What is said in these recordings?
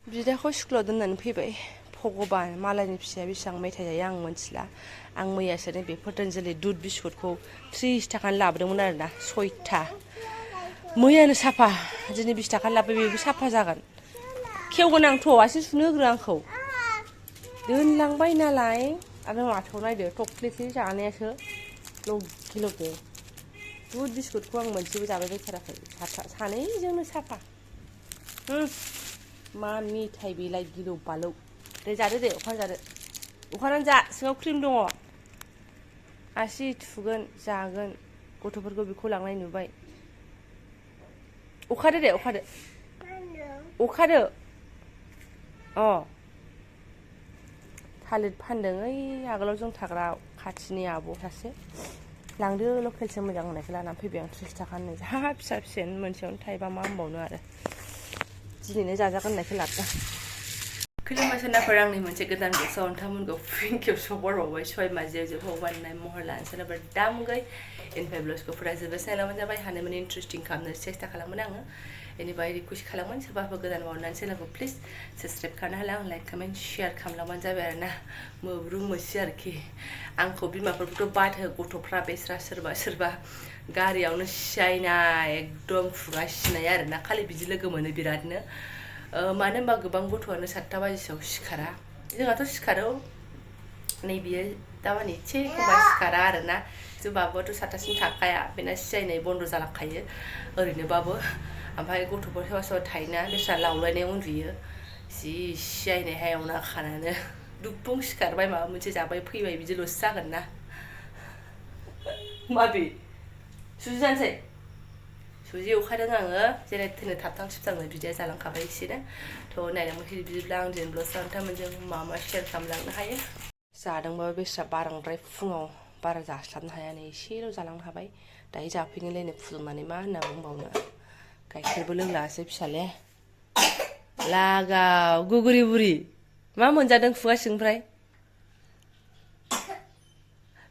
बिदाखौ स्कुलाव दोननानै फैबाय भगबान मालायनि फिसाया बेसेबां मेथाइ जायो आं मिथिला आं मैयासो नैबे पतन्जलि दुध बिस्कुटखौ 30 थाखानि लाबोदोंमोन आरोना 6था मैयानो साफा दिनै 20 थाखानि लाबोबाय बेबो साफा जागोन खेवगोन आं थ'आसो सुनो होग्रो आंखौ दोनलांबाय नालाय आरो माथोआव नायदो थख्लिसे जानायासो लगे लगे दुध बिस्कुटखौ आं मोनसेबो जाबाय बायथाराखै सानैजोंनो साफा मा मेथाइ बेलाय गिलौ बालौ दे जादो दे अखा जादो अखानानै जा सिङाव क्रिम दङ आसि थुगोन जागोन गथ'फोरखौ बेखौ लांनाय नुबाय अखादो दे अखादो थालिर फानदों ओइ आगोलाव जों थाग्रा खाथिनि आब' सासे लांदो लकेलसो मोजां होननायखौ लानानै फैबाय आं 30 थाखानि जा फिसा फिसायानो मोनसेयावनो थाइबा मा होनबावनो आरो दिनैनो जाजागोन होननायखौ लाबोदों खुलुमबाय सोरनाफोर आंनि मोनसे गोदान बक्सआव नोंथांमोनखौ फिन खेबसेबाव बरबावबाय सय माजियाव जोबोद बानायनाय महर लानो सोरनाफोर दामुगै इनफाय ब्लग्सखौ फुरा जोबोद नायलांबाय जाबाय हानायमानि इन्टारेस्टिं खालामनो सेस्था खालामोन आङो बेनिफ्राय रिकुवेस्ट खालामोन सोरबाफोर गोदान मावनानै चेनेलखौ प्लिज साबसक्राइब खालामनो हाला आं लाइक कमेन्ट शेयार खालामलांबानो जाबाय आरो ना मोब्रु मोसि आरोखि आंखौ बिमाफोरखौथ' बाद हो गथ'फ्रा बेस्रा सोरबा सोरबा गारियावनो सियायनाय एकदम खुगा सिनाय आरो ना खालि बिदि लोगो मोनो बिरादनो मानो होनबा गोबां गथ'आनो 7टा बाजिसोआव सिखारा जोंहाथ' सिखारो नै बियो दामानि एसे एखमबा सिखारा आरो ना जों बाबुआथ' 7टासिम थाखाया बेना सियायनाय बन्द जालांखायो ओरैनोबाबो ओमफ्राय गथ'फोर सोरबा सोरबा थायोना बिस्रा लावलायनाय उन्दुयो जि सियायनाय हायावनो खानानो दुब्बुं सिखारबाय माबा मोनसे जाबाय फैबाय बिदिल'सो जागोन ना माबे सुजि जानोसै सुजि अखादों आङो जेरै थेने थाबथां थिबथांनो बिदिया जालांखाबाय एसेनो थ' नायलांबाय बिदिब्ला आं दिनै ब्लग्सआव नोंथांमोनजों मा मा शेयार खालामलांनो हायो जादोंबाबो बेस्रा बारांद्राय फुङाव बारा जास्लाबनो हाया नै एसेल' जालांनो हाबाय दायो जाफैनोलायनो फुदुंनानै मा होनना बुंबावनो गाइखेरबो लोंलासै फिसालाया लागाव गुगुरि बुरि मा मोनजादों खुगा सिंनिफ्राय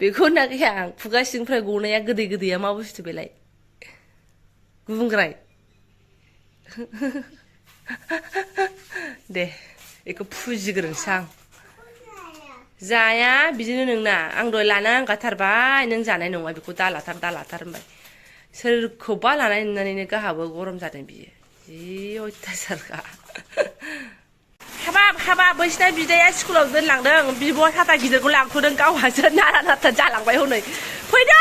बेखौ होनाखै आं खुगा सिंनिफ्राय गनाया गोदै गोदैया मा बुस्थु बेलाय गुबुंग्राय दे बेखौ फुजिग्रोनोसै आं जाया बिदिनो नोंना आं दहाय लाना आंगाथारबाय नों जानाय नङा बेखौ दालाथार होनबाय सोरखौबा लानाय नुनानैनो गाहाबो गरम जादों बियो जि अयथासारखा हाबाब बैसिना बिदाया स्कुलाव दोनलांदों बिब'आ साथा गिदिरखौ लांथ'दों गावहासो नारा नाथा जालांबाय हनै फैदो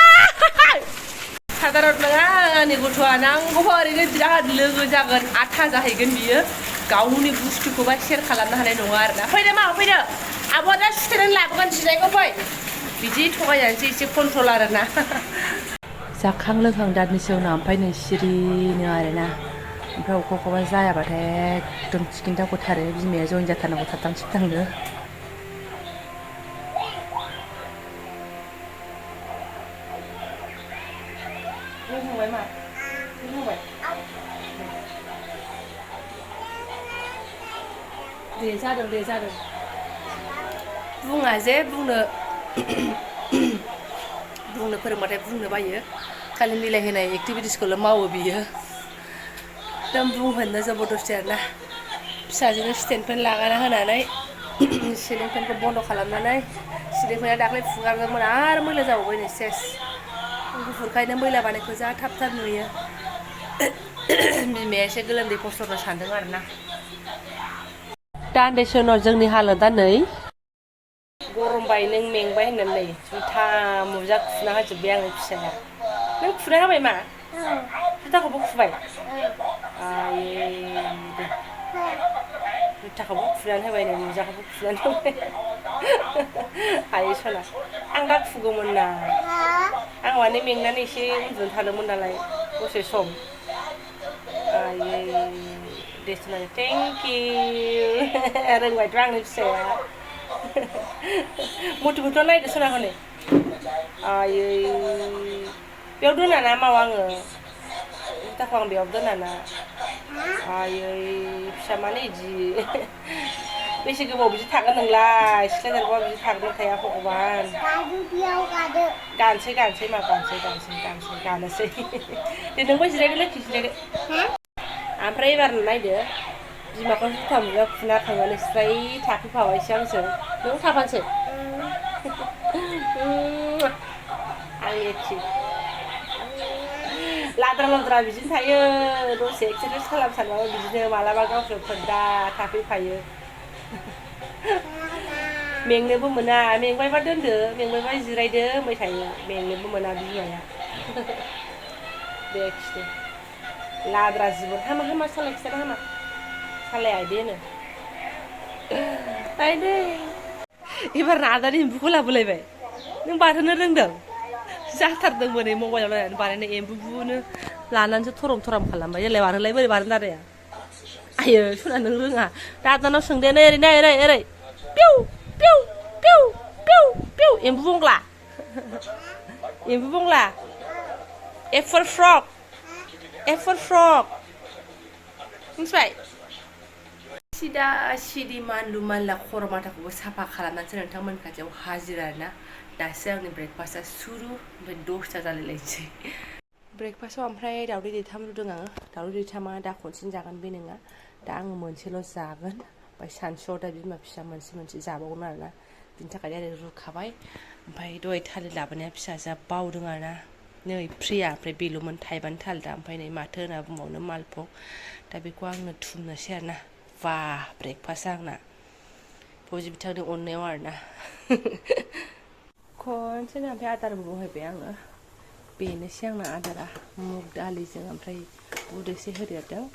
साधारन नङा आंनि गथ'आ नांगौबा ओरैनो बिराद लोगो जागोन आथा जाहैगोन बियो गावनि बुस्थुखौबा शेयार खालामनो हानाय नङा आरोना फैदो मा फैदो आब'आ दा सुथेनानै लाबोगोन जिरायखौ फै बिदि थगायनानैसो एसे कन्ट्रल आरोना जाखां लोंखां दाननैसो उनाव ओमफ्राय नै सिरिनो आरोना ओमफ्राय अखा जायाबाथाय एकदम थिखिन्था गथारो बिमाया जइन जाथारनांगौ थाबथां थिबथांनो लोंहांबाय मा लोंहांबाय दे जादों बुङा जे बुंनो फोरोंबाथाय बुंनो बायो खालि मिलायहोनाय एक्टिभिटिसखौल' मावो बियो एकदम बुंहोनो जबरदस्ति आरोना फिसाजोनो स्टेन्ड फेन लागायना होनानै सिलिं फेनखौ बन्द' खालामनानै सिलिं फेना दाख्लै फुगारदोंमोन आरो मैला जाबावबाय नै सेस गुफुरखायनो मैला बानायखौ जा थाब नुयो बिमाया एसे गोलोमदै फसरनो सानदों आरोना दान्दिसे उनाव जोंनि हालोदा नै गरमबाय नों मेंबाय होननानै नै जुथा मुजा खुना होजोब्बाय आंनि फिसाया नों खुना होबाय मा जुथाखौबो खुबाय आयै दे जुथाखौबो खुनानै होबाय नै मुजाखौबो खुनानै होबाय आयै सना आं दा खुगौमोन ना आं माने मेंनानै एसे उन्दुनो थादोंमोन नालाय दसे सम आयै दे सना थेंक इउ रोंबायथ' आंनि फिसाया मटिखौथ' नायदो सना हनै आयै बेयाव दोना ना मावा आङो जुथाखौ आं बेयाव दोना ना आयै फिसा मानो इदि बेसे गोबाव बिदि थागोन नोंलाय सिख्ला देरबा बिदि थागोन थाया भगबान गानसै मा गानोसै दे नोंबो जिरायदो लोखि जिरायदो ओमफ्राय एबार नायदो बिमाखौ जुथा मुजा खुना खांनानै स्राय थाफैफाबायसो आंजों नों थाफानोसै आंनि खि लाद्रा लाद्रा बिदिनो थायो दसे एक्सारसाइस खालाम सानबाबो बिदिनो मालाबा गावसोर फोनदा थाफैफायो मेंनोबो मोना मेंबायबा दोनदो मेंबायबा जिरायदो होनबाय थायो मेंनोबो मोना बिमाया दे खिथो लाद्रा जिबन हामा सालाय खिथाना हामा सालाया आइदे होनो आइदे एबार नादानि एम्बुखौ लाबोलायबाय नों बारहोनो रोंदों जाथारदों बोरै मबाइलाव नायनानै बानायनाय एम्बुनो लानानैसो थरम थरम खालामबाय जेलाय बारहोलाय बोरै बारहोनो दादाया आयो सना नों रोङा दादानाव सोंदे नै ओरै पिउ पिउ पिउ पिउ पिउ एम्बु बंग्ला F for frog मिथिबाय सिदा सिदि मानलु मानला खर' माथाखौबो साफा खालामनानैसो नोंथांमोन खाथियाव हाजिरा ना दासो आंनि ब्रेकफास्टआ सुरु ओमफ्राय 10ता जालायलायनोसै ब्रेकफास्टआव ओमफ्राय दावदै दैथाम रुदों आङो दावदै दैथामा दा खनसेनो जागोन बे नङा दा आङो मोनसेल' जागोन ओमफ्राय सानसुआव दा बिमा फिसा मोनसे जाबावगोन आरोना बिनि थाखाय आरो रुखाबाय ओमफ्राय दहाय थालिर लाबोनाया फिसाजोआ बावदों आरोना नै फ्रिया ओमफ्राय बेल'मोन थाइबानो थालिरा ओमफ्राय नै माथो होनना बुंबावनो मालभग दा बेखौ आंनो थुमनोसै आरोना बा ब्रेकफास्टआ आंना फौजि बिथांनि अननायाव आरोना खनसेनो ओमफ्राय आदारबो बहायबाय आङो बेनोसै आंना आदारा मुग दालिजों ओमफ्राय उदैसे होदेरदों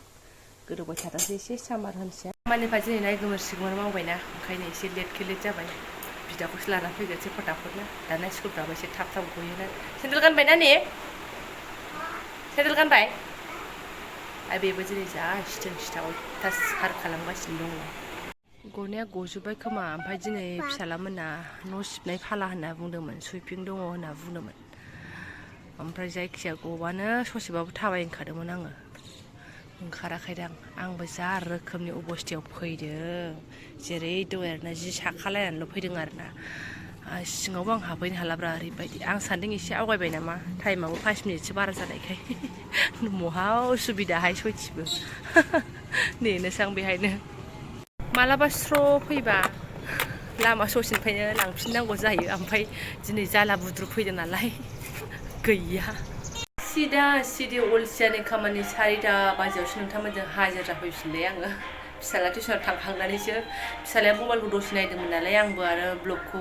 गोदौबाय थाथासै एसे साम्बार होनोसै खामानिफ्रा दिनै नाय गोमोरसिगौमोन मावबायना ओंखायनो एसे लेट जाबाय बिदाखौसो लाना फैगोनसै फटाफटनो दाना स्कुलफ्राबो एसे थाब गयोना सेन्देल गानबाय ना ने सेन्देल गानबाय आरो बेबो दिनै जा सिथाव अयथासार खालामगासिनो दङ गनाया गजोब्बाय खोमा ओमफ्राय दिनै फिसालामोना न' सिबनाय फाला होनना बुंदोंमोन सुइपिं दङ होनना बुंदोंमोन ओमफ्राय जायखिया गबानो ससेबाबो थाबाय ओंखारदोंमोन आङो ओंखाराखैदां आंबो जा रोखोमनि अबस्थायाव फैदों जेरै दहाय आरोना जि साखालायनानैल' फैदों आरोना सिङावबो आं हाबहैनो हालाब्रा ओरैबायदि आं सानदों एसे आवगायबाय नामा टाइमाबो 5 मिनिटसो बारा जानायखाय महा उसुबिदाहाय सयथिबो नेनोसै आं बेहायनो मालाबा स्र' फैबा लामा ससेनिफ्रायनो लांफिननांगौ जायो ओमफ्राय दिनै जाला बुद्रु फैदों नालाय गैया सिदा सिदि अलसियानि खामानि 4ता बाजियावसो नोंथांमोनजों हाजिरा जाफैफिनबाय आङो फिसाला टिउसनाव थांखांनानैसो फिसालाया मबाइलखौ दसे नायदोंमोन नालाय आंबो आरो ब्लगखौ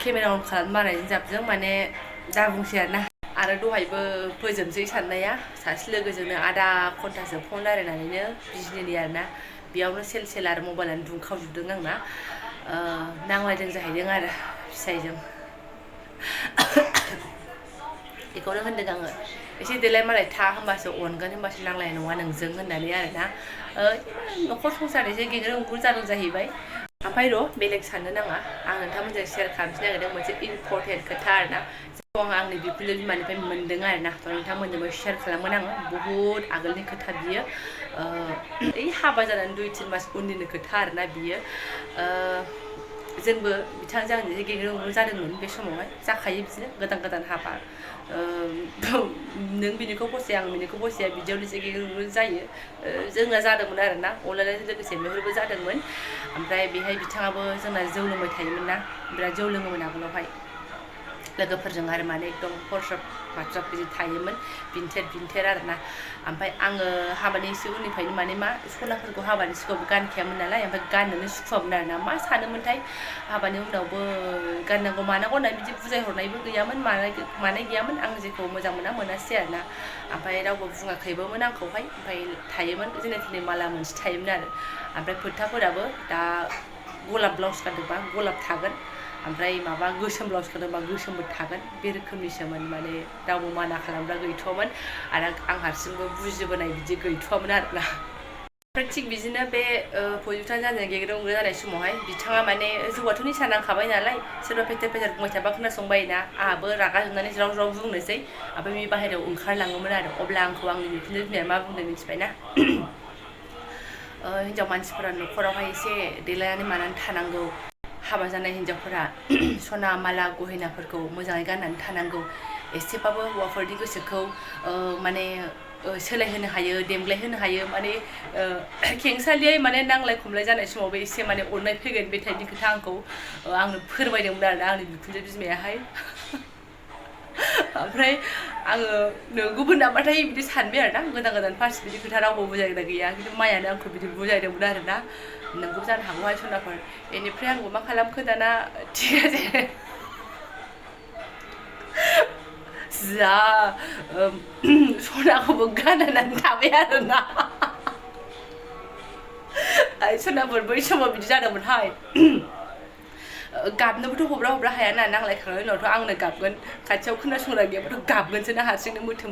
केमेरा अन खालामनो बानायजों जाबजों माने दा बुंसै आरो दहायबो फोजोबनोसै साननाया सासे लोगोजोंनो आधा घन्टासो फन रायलायनानैनो बिजनिनि आरोना बेयावनो सेल आरो मबाइलानो दुंखावजोबदों आंना नांलायदों जाहैदों आरो फिसाइजों बेखौनो होनदों आङो एसे देलाय मालाय था होमबासो अनगोन होमबासो नांलायनाय नङा नोंजों होननानै आरोना न'खर संसार एसे गेग्रें गुग्रुं जादों जाहैबाय ओमफ्राय र' बेलेग साननो नाङा आं नोंथांमोनजों शेयार खालामनो नागिरदों मोनसे इम्परटेन्ट खोथा आरोना जायखौ आं आंनि बिपुल बिमानिफ्राय मोनदों आरोना नोंथांमोनजोंबो शेयार खालामगोन आङो बहुद आगोलनि खोथा बियो ओइ हाबा जानानै 2-3 मास उननिनो खोथा आरोना बियो जोंबो बिथांजों आंजों एसे गेग्रें गुग्रुं जादोंमोन बे समावहाय जाखायो बिदिनो गोदान हाबा नों बिनिखौ बसाया आं बिनिखौ बसाया बिदियावनो एसे गेग्रें गुग्रुं जायो जोंना जादोंमोन आरोना अनलायनायजों लोगोसे बेफोरबो जादोंमोन ओमफ्राय बेहाय बिथाङाबो जोंना जौ लोंबाय थायोमोन ना बिराद जौ लोङोमोन आगोलावहाय लोगोफोरजों आरो माने एकदम हरसब बाथ्रा बिदि थायोमोन भिन्टेर आरोना ओमफ्राय आङो हाबानि एसे उननिफ्रायनो माने मा सनाफोरखौ हाबानि सिगाङावबो गानखायामोन नालाय ओमफ्राय गाननोनो सुखुवामोन आरोना मा सानोमोनथाय हाबानि उनावबो गाननांगौ मानांगौ होननानै बिदि बुजायहरनायबो गैयामोन मानाय गैयामोन आं जेखौ मोजां मोनासै आरोना ओमफ्राय रावबो बुङाखैबोमोन आंखौहाय ओमफ्राय थायोमोन जेने थेने माला मोनसे थायोमोन आरो ओमफ्राय फोथाफोराबो दा गलाब ब्लाउस गानदोंबा गलाब थागोन ओमफ्राय माबा गोसोम ब्लाउस गानदोंबा गोसोमबो थागोन बे रोखोमनिसोमोन माने रावबो माना खालामग्रा गैथ'वामोन आरो आं हारसिंबो बुजिबोनाय बिदि गैथ'वामोन आरोना ओमफ्राय थिग बिदिनो बे फजिथान जानाय गेग्रें गुग्रुं जानाय समावहाय बिथाङा माने जौआथ' निसा नांखाबाय नालाय सोरबा फेथेर बुंबाय थाबा खोनासंबायोना आंहाबो रागा जोंनानै ज्राव बुंनोसै ओमफ्राय बे बाहेरायाव ओंखारलाङोमोन आरो अब्ला आंखौ आंनि बिखुनजो बिमाया मा बुंदों मिथिबायना हिनजाव मानसिफोरा न'खरावहाय एसे देलायनानै मानानै थानांगौ हाबा जानाय हिनजावफोरा सना माला गहेनाफोरखौ मोजाङै गाननानै थानांगौ एसेबाबो हौवाफोरनि गोसोखौ माने सोलायहोनो हायो देमग्लायहोनो हायो माने खेंसालियायै माने नांलाय खमलाय जानाय समावबो एसे माने अननाय फैगोन बे टाइपनि खोथा आंनो फोरमायदोंमोन आरोना आंनि बिखुनजो बिमायाहाय ओमफ्राय आङो नंगौबो नामाथाय बिदि सानबाय आरोना गोदान फार्स्ट बिदि खोथा रावबो बुजायग्रा गैया खिन्थु मायानो आंखौ बिदि बुजायदोंमोन आरोना नोंगौ जानो हागौहाय सनाफोर बेनिफ्राय आंबो मा खालामखो दाना थिग আছে जा सनाखौबो गाननानै थाबाय आरोना सनाफोर बै समाव बिदि जादोंमोनहाय गाबनोबोथ' हब्रा हायाना नांलायखांनायनि उनावथ' आंनो गाबगोन खाथियाव खोनासंग्रा गैयाबाथ' गाबगोनसो ना हारसिंनो मोथो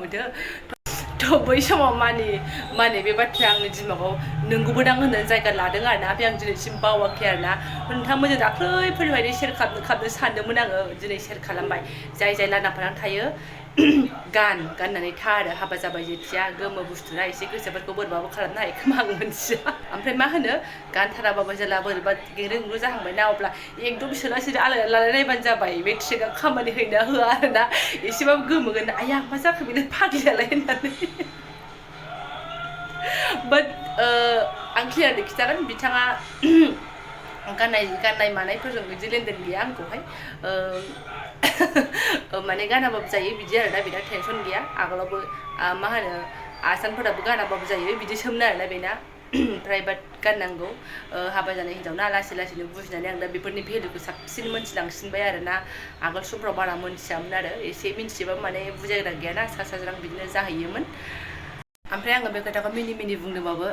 थ' बै समाव मानि बे बाथ्राया आंनि दिमागाव नंगौबोदां होननानै जायगा लादों आरोना ओमफ्राय आं दिनैसिम बावाखै आरोना नोंथांमोनजों दाख्लैफोरनिफ्रायनो शेयार खालामनो सानदोंमोन आङो दिनै शेयार खालामबाय जाय लाना फानानै थायो गाननानै था आरो हाबा जाबाय जेथिया गोमो बुस्थुना एसे गोसोफोरखौ बोरैबाबो खालामनो हायो खोमा आं मोनथिया ओमफ्राय मा होनो गानथाराबाबो जेला बोरैबा गेंग्रो जाहांबायना अब्ला एकदम सोला आलादा लालायनायबानो जाबाय बे ट्रिकआ खामानि होयोना होआ आरोना एसेबाबो गोमोगोन आया मा जाखो बेलाय फाग्लियालाय होननानै बाट आं क्लियारलि खिन्थागोन बिथाङा गाननाय मानायफोरजों बिदि लेनदेन गैया आंखौहाय माने गानाबाबो जायो बिदि आरोना बिना टेनसन गैया आगोलावबो मा होनो आसानफोराबो गानाबाबो जायो बिदि सोमोन आरोना बेना ओमफ्राय बाट गाननांगौ हाबा जानाय हिन्जावना लासैनो बुजिनानै आं दा बेफोरनि भेलुखौ साबसिन मोनथिलांसिनबाय आरोना आगोल समफ्राव बारा मोनथियामोन आरो एसे मिन्थियोबाबो माने बुजायग्रा गैयाना सा साज्रां बिदिनो जाहैयोमोन ओमफ्राय आङो बे खोथाखौ मिनि बुंदोंबाबो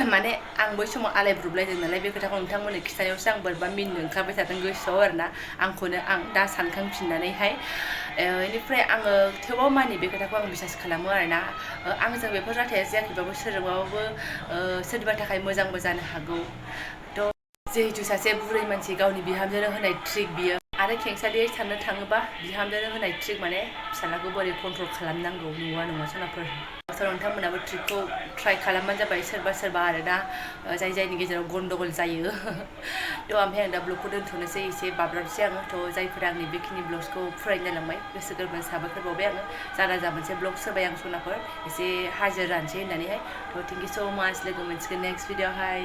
माने आं बै समाव आलायब्रुबलायदों नालाय बे खोथाखौ नोंथांमोननो खिथानायावसो आं बोरैबा मिनिनो ओंखारबाय थादों गोसोआव आरोना आंखौनो आं दा सानखांफिननानैहाय बेनिफ्राय आङो थेवबाव मानि बे खोथाखौ आं बिसास खालामो आरोना आंजों बेफोर जाथाया जायाखैबाबो सोरजोंबाबो सोरनिबा थाखाय मोजांबो जानो हागौ थ' जिहेतु सासे बुरै मानसि गावनि बिहामजोनो होनाय ट्रिक बियो आरो खेंसालियै साननो थाङोबा बिहामजोनो होनाय ट्रिक माने फिसालाखौ बोरै कन्ट्रल खालामनांगौ नङा सनाफोर नोंथांमोनाबो ट्रिकखौ ट्राइ खालामबानो जाबाय सोरबा आरोना जायनि गेजेराव गन्डगल जायो थ' ओमफ्राय आं दा ब्लगखौ दोनथ'नोसै एसे बाब्राबसै आङो थ' जायफोरा आंनि बेखिनि ब्लग्सखौ फरायनो जालांबाय गोसो गोरबोनि साबायखर बावबाय आङो जा मोनसे ब्लग सोबाय आं सनाफोर एसे हाजिर जानोसै होननानैहाय थ' थेंक इउ स' माच लोगो मोनसिगोन नेक्स्ट भिडिअ'हाय